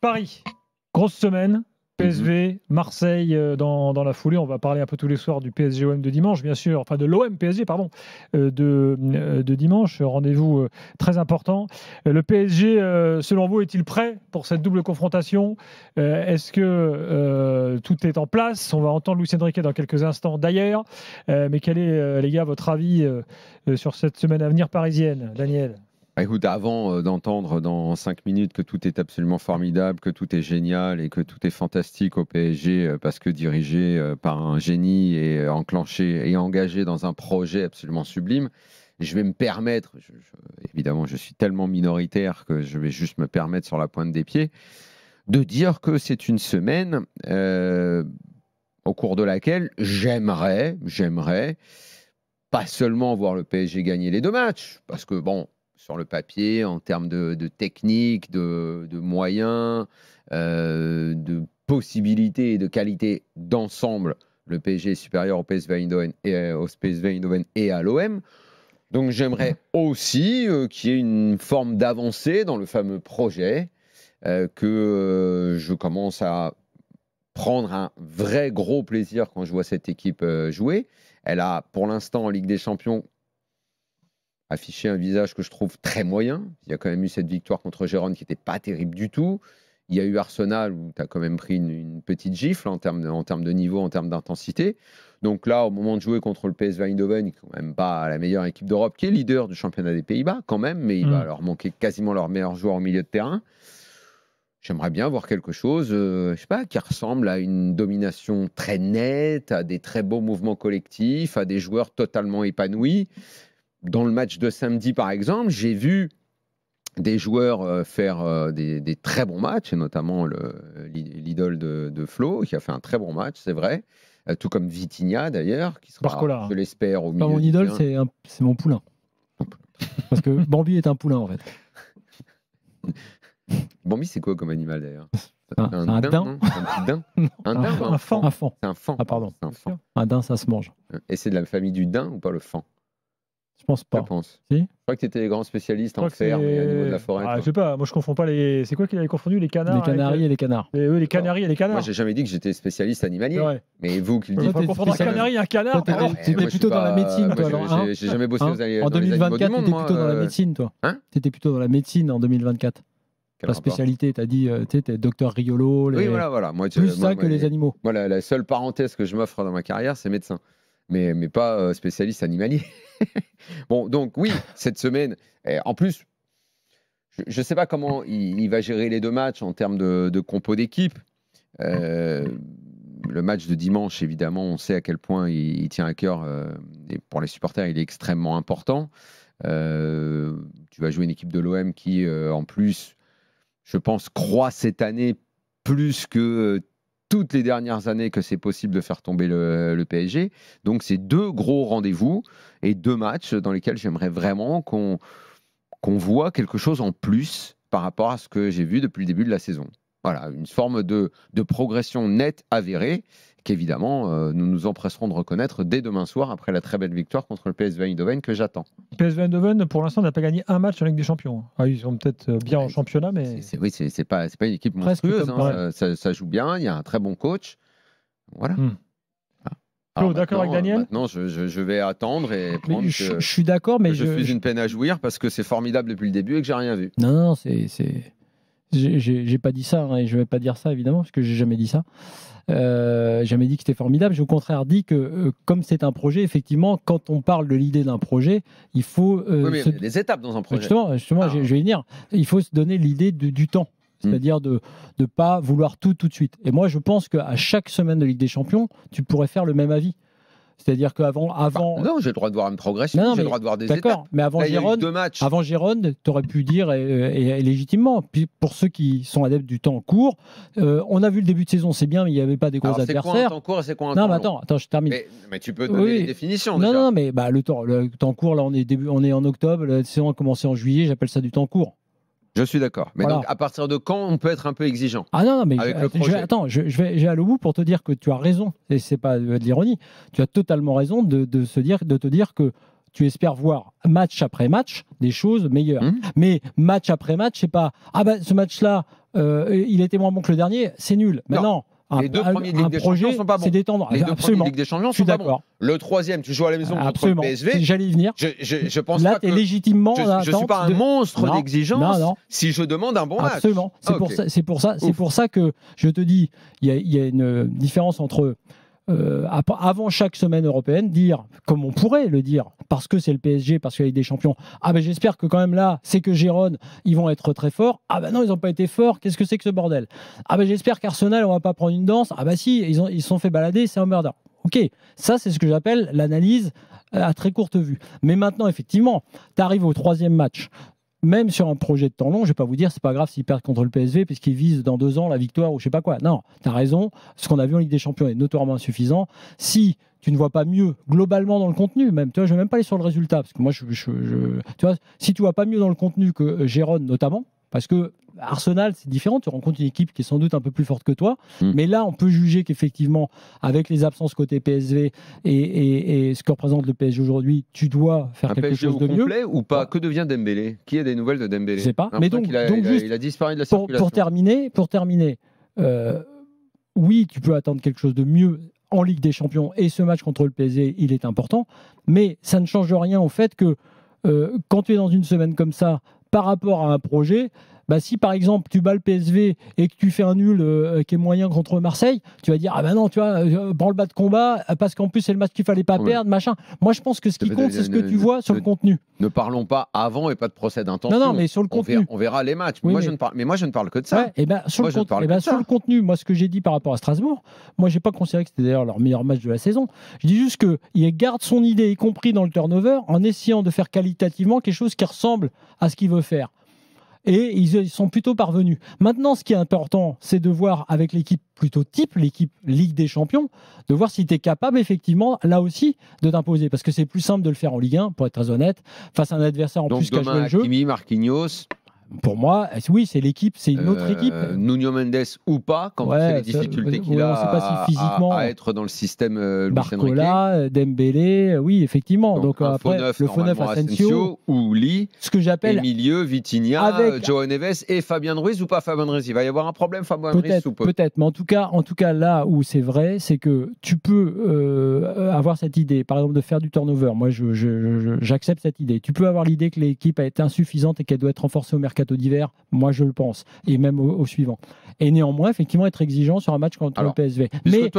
Paris, grosse semaine. PSV, Marseille dans la foulée. On va parler un peu tous les soirs du PSG-OM de dimanche, bien sûr. Enfin, de l'OM-PSG, pardon, de dimanche. Rendez-vous très important. Le PSG, selon vous, est-il prêt pour cette double confrontation? Est-ce que tout est en place? On va entendre Luis Enrique dans quelques instants d'ailleurs. Mais quel est, les gars, votre avis sur cette semaine à venir parisienne, Daniel? Écoute, avant d'entendre dans 5 minutes que tout est absolument formidable, que tout est génial et que tout est fantastique au PSG parce que dirigé par un génie et enclenché et engagé dans un projet absolument sublime, je vais me permettre, évidemment je suis tellement minoritaire que je vais juste me permettre sur la pointe des pieds, de dire que c'est une semaine au cours de laquelle j'aimerais pas seulement voir le PSG gagner les 2 matchs, parce que bon, sur le papier, en termes de technique, de moyens, de possibilités et de qualité d'ensemble, le PSG est supérieur au PSV Eindhoven et à l'OM. Donc j'aimerais aussi qu'il y ait une forme d'avancée dans le fameux projet, que je commence à prendre un vrai gros plaisir quand je vois cette équipe jouer. Elle a, pour l'instant, en Ligue des Champions, affiché un visage que je trouve très moyen. Il y a quand même eu cette victoire contre Gérone qui n'était pas terrible du tout. Il y a eu Arsenal où tu as quand même pris une petite gifle en termes de niveau, en termes d'intensité. Donc là, au moment de jouer contre le PSV Eindhoven, qui n'est quand même pas la meilleure équipe d'Europe, qui est leader du championnat des Pays-Bas quand même, mais il va leur manquer quasiment leur meilleur joueur au milieu de terrain. J'aimerais bien voir quelque chose, je sais pas, qui ressemble à une domination très nette, à des très beaux mouvements collectifs, à des joueurs totalement épanouis. Dans le match de samedi, par exemple, j'ai vu des joueurs faire des très bons matchs, et notamment l'idole de Flo, qui a fait un très bon match, c'est vrai. Tout comme Vitinha, d'ailleurs, qui sera, Barcola, je l'espère, au milieu. Mon idole, c'est mon poulain. Parce que Bambi est un poulain, en fait. Bambi, c'est quoi comme animal, d'ailleurs? Un daim. Un petit daim? Un daim ou un faon? Un faon. C'est un faon. Ah, pardon. C'est un faon. Un daim, ça se mange. Et c'est de la famille du daim ou pas, le faon? Je pense pas. Je pense. Si, je crois que tu étais grand spécialiste en ferme et animaux de la forêt. Je sais pas, moi je confonds pas les. C'est quoi qu'il avait confondu, les canards? Les canaris et les canards. Les canaris et les canards. Moi, j'ai jamais dit que j'étais spécialiste animalier. Ouais. Mais vous qui le On dites. va confondre un canari et un canard. T'étais plutôt dans la médecine, toi. J'ai jamais bossé en dans les animaux du 2024, monde, t'étais plutôt dans la médecine, toi. T'étais plutôt dans la médecine en 2024. La spécialité, t'as dit, t'es docteur Riolo. Oui, voilà. Moi, plus ça que les animaux. Voilà, la seule parenthèse que je m'offre dans ma carrière, c'est médecin. Mais pas spécialiste animalier. Bon, donc oui, cette semaine, en plus, je ne sais pas comment il va gérer les 2 matchs en termes de compo d'équipe. Le match de dimanche, évidemment, on sait à quel point il tient à cœur. Et pour les supporters, il est extrêmement important. Tu vas jouer une équipe de l'OM qui, en plus, je pense, croit cette année plus que toutes les dernières années que c'est possible de faire tomber le PSG. Donc, c'est 2 gros rendez-vous et 2 matchs dans lesquels j'aimerais vraiment qu'on voit quelque chose en plus par rapport à ce que j'ai vu depuis le début de la saison. Voilà, une forme de progression nette, avérée, qu'évidemment, nous nous empresserons de reconnaître dès demain soir après la très belle victoire contre le PSV Eindhoven que j'attends. PSV Eindhoven, pour l'instant, n'a pas gagné un match en Ligue des Champions. Ils sont peut-être bien en championnat, mais... Oui, c'est pas une équipe monstrueuse. Ça joue bien, il y a un très bon coach. Voilà. Alors, d'accord avec Daniel? Maintenant, je vais attendre et prendre je suis d'accord, mais je suis une peine à jouir parce que c'est formidable depuis le début et que j'ai rien vu. Non, j'ai pas dit ça, et je vais pas dire ça, évidemment, parce que j'ai jamais dit ça. Jamais dit que c'était formidable. J'ai au contraire dit que comme c'est un projet, effectivement, quand on parle de l'idée d'un projet, il faut... oui, mais il y a des étapes dans un projet. Justement, je vais y venir. Il faut se donner l'idée du temps. C'est-à-dire de ne pas vouloir tout de suite. Et moi, je pense qu'à chaque semaine de Ligue des Champions, tu pourrais faire le même avis. C'est-à-dire qu'avant... non, j'ai le droit de voir une progression, j'ai le droit de voir des étapes. D'accord, mais avant Gérone, tu aurais pu dire, et légitimement, puis pour ceux qui sont adeptes du temps court, on a vu le début de saison, c'est bien, mais il n'y avait pas des gros adversaires. C'est quoi un temps court et c'est quoi un temps long? Non, mais attends, je termine. Mais tu peux donner les définitions. Non, mais le temps court, là, on est en octobre, la saison a commencé en juillet, j'appelle ça du temps court. Je suis d'accord. Mais donc, à partir de quand on peut être un peu exigeant? Ah non, mais je vais aller au bout pour te dire que tu as raison, et c'est pas de l'ironie. Tu as totalement raison de te dire que tu espères voir match après match des choses meilleures. Mais match après match, c'est pas ce match-là, il était moins bon que le dernier, c'est nul. Maintenant, les deux premiers de Ligue des Champions sont pas bons. C'est détendre. Les deux premiers de Ligue des Champions sont pas bons. Le troisième, tu joues à la maison contre le PSV. J'allais y venir. Je pense là, pas que légitimement. Je suis pas un monstre d'exigence si je demande un bon match. Absolument. C'est pour ça que je te dis, il y a une différence entre avant chaque semaine européenne, dire, comme on pourrait le dire, parce que c'est le PSG, parce qu'il y a des champions, j'espère que quand même là, c'est que Gérone, ils vont être très forts. Non, ils n'ont pas été forts, qu'est-ce que c'est que ce bordel? J'espère qu'Arsenal, on va pas prendre une danse. Si, ils se sont fait balader, c'est un murder. Ok, ça c'est ce que j'appelle l'analyse à très courte vue. Mais maintenant, effectivement, tu arrives au 3e match. Même sur un projet de temps long, je ne vais pas vous dire c'est pas grave s'ils perdent contre le PSV puisqu'ils visent dans 2 ans la victoire ou je sais pas quoi. Non, tu as raison. Ce qu'on a vu en Ligue des Champions est notoirement insuffisant. Si tu ne vois pas mieux globalement dans le contenu, même, tu vois, je ne vais même pas aller sur le résultat parce que moi, tu vois, si tu vois pas mieux dans le contenu que Gérone notamment, parce que Arsenal, c'est différent. Tu rencontres une équipe qui est sans doute un peu plus forte que toi. Mais là, on peut juger qu'effectivement, avec les absences côté PSV et ce que représente le PSG aujourd'hui, tu dois faire quelque chose de mieux. Complet ou pas? Que devient Dembélé? Qui a des nouvelles de Dembélé? Je sais pas. Mais donc, il a disparu de la circulation. Pour terminer, oui, tu peux attendre quelque chose de mieux en Ligue des Champions. Et ce match contre le PSG, il est important. Mais ça ne change rien au fait que quand tu es dans une semaine comme ça, par rapport à un projet, si par exemple tu bats le PSV et que tu fais un nul qui est moyen contre Marseille, tu vas dire non, tu vois, branle-bas de combat parce qu'en plus c'est le match qu'il fallait pas perdre, machin. Moi je pense que ce qui compte c'est ce que tu vois sur le contenu. Ne parlons pas avant et pas de procès d'intention. Non, mais sur le contenu. On verra les matchs. Oui, moi je ne parle que de ça. Sur le contenu, moi ce que j'ai dit par rapport à Strasbourg, moi j'ai pas considéré que c'était d'ailleurs leur meilleur match de la saison. Je dis juste qu'il garde son idée, y compris dans le turnover, en essayant de faire qualitativement quelque chose qui ressemble à ce qu'il veut faire. Et ils sont plutôt parvenus. Maintenant, ce qui est important, c'est de voir avec l'équipe plutôt type, l'équipe Ligue des Champions, de voir si tu es capable, effectivement, là aussi, de t'imposer. Parce que c'est plus simple de le faire en Ligue 1, pour être très honnête, face à un adversaire en plus qui a joué le jeu. Hakimi, Marquinhos. Pour moi, oui, c'est l'équipe, c'est une autre équipe. Nuno Mendes ou pas, quand c'est les difficultés qu'il a on sait pas si physiquement, à être dans le système Barcola, Dembélé, oui, effectivement. Donc après, le faux neuf Asensio ou Lee, ce que j'appelle et milieu, Vitinha, João Neves et Fabien Ruiz ou pas Fabien Ruiz. Il va y avoir un problème, Fabien Ruiz ou pas? Peut-être, mais en tout cas, là où c'est vrai, c'est que tu peux avoir cette idée, par exemple, de faire du turnover. Moi, j'accepte cette idée. Tu peux avoir l'idée que l'équipe a été insuffisante et qu'elle doit être renforcée au mercato d'hiver, moi je le pense, et même au suivant. Et néanmoins, effectivement, être exigeant sur un match contre le PSV. Mais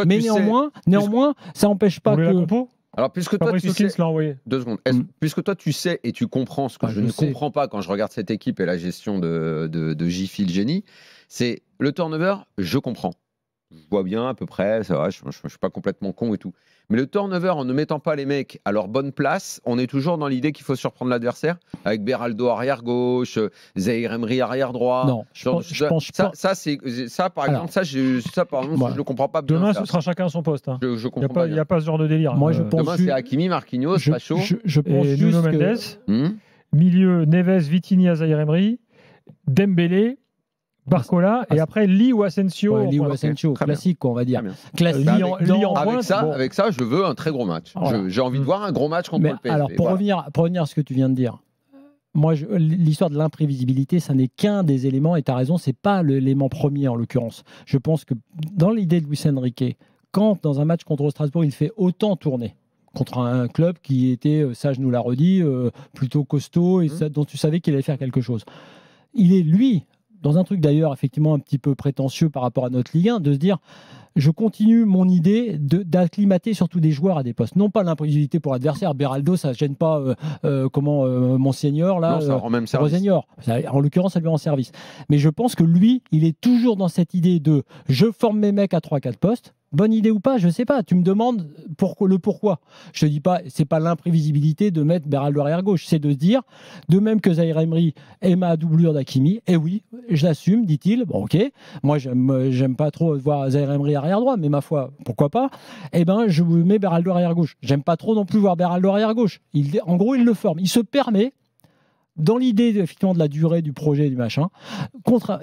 néanmoins, ça n'empêche pas que... Alors, puisque toi, tu sais... 2 secondes. Puisque toi, tu sais et tu comprends ce que je ne comprends pas quand je regarde cette équipe et la gestion de J-Phil Génie, c'est le turnover, je comprends. Je vois bien à peu près, ça va, je ne suis pas complètement con et tout. Mais le turnover, en ne mettant pas les mecs à leur bonne place, on est toujours dans l'idée qu'il faut surprendre l'adversaire, avec Beraldo arrière-gauche, Zaïre Emery arrière-droit. Non, je pense pas. Ça, par exemple, je ne le comprends pas bien. Demain, ce sera chacun à son poste. Hein. Il n'y a pas ce genre de délire. Moi, je pense demain, c'est Hakimi, Marquinhos, Pacho. Je pense et Nuno Mendes. Milieu, Neves, Vitinha, Zaïre Emery, Dembélé, Barcola et après Lee ou Asensio. Lee ou Asensio, classique, on va dire. Classique. Avec ça, je veux un très gros match. Voilà. J'ai envie de voir un gros match contre le PSV. Alors, pour revenir à ce que tu viens de dire, moi, l'histoire de l'imprévisibilité, ça n'est qu'un des éléments, et tu as raison, c'est pas l'élément premier en l'occurrence. Je pense que dans l'idée de Luis Enrique, quand dans un match contre Strasbourg, il fait autant tourner contre un club qui était, ça je nous l'a redit, plutôt costaud, et dont tu savais qu'il allait faire quelque chose. Il est, lui, dans un truc d'ailleurs effectivement un petit peu prétentieux par rapport à notre Ligue 1, de se dire je continue mon idée d'acclimater surtout des joueurs à des postes. Non pas l'imprévisibilité pour l'adversaire, Beraldo ça ne gêne pas Monseigneur là, non, ça rend même service. Rosenior. En l'occurrence ça lui rend service. Mais je pense que lui, il est toujours dans cette idée de je forme mes mecs à 3-4 postes. Bonne idée ou pas, je sais pas. Tu me demandes pourquoi. Je te dis pas, c'est pas l'imprévisibilité de mettre Beraldo arrière gauche, c'est de se dire, de même que Zaïre Emery est ma doublure d'Hakimi, et oui, je l'assume, dit-il. Bon, ok. Moi, j'aime pas trop voir Zaïre Emery arrière droit, mais ma foi, pourquoi pas. Eh ben, je mets Beraldo arrière gauche. J'aime pas trop non plus voir Beraldo arrière gauche. En gros, il le forme. Il se permet dans l'idée effectivement de la durée du projet du machin,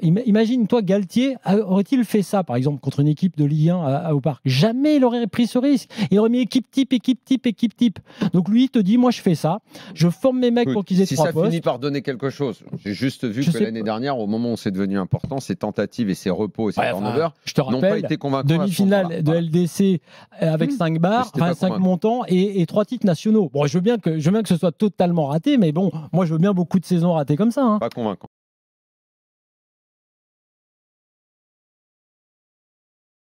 imagine toi Galtier, aurait-il fait ça par exemple contre une équipe de Ligue 1 au Parc? Jamais il aurait pris ce risque. Il aurait mis équipe type. Donc lui il te dit moi je fais ça, je forme mes mecs pour qu'ils aient si 3 ça postes. finit par donner quelque chose, j'ai juste vu que l'année dernière, au moment où c'est devenu important, ces tentatives et ces repos et ces turnovers n'ont pas été convaincants. Demi-finale de LDC avec 5 barres, 5 montants et 3 titres nationaux. Bon, je veux bien que ce soit totalement raté, mais bon, moi je veux bien beaucoup de saisons ratées comme ça. Pas convaincant.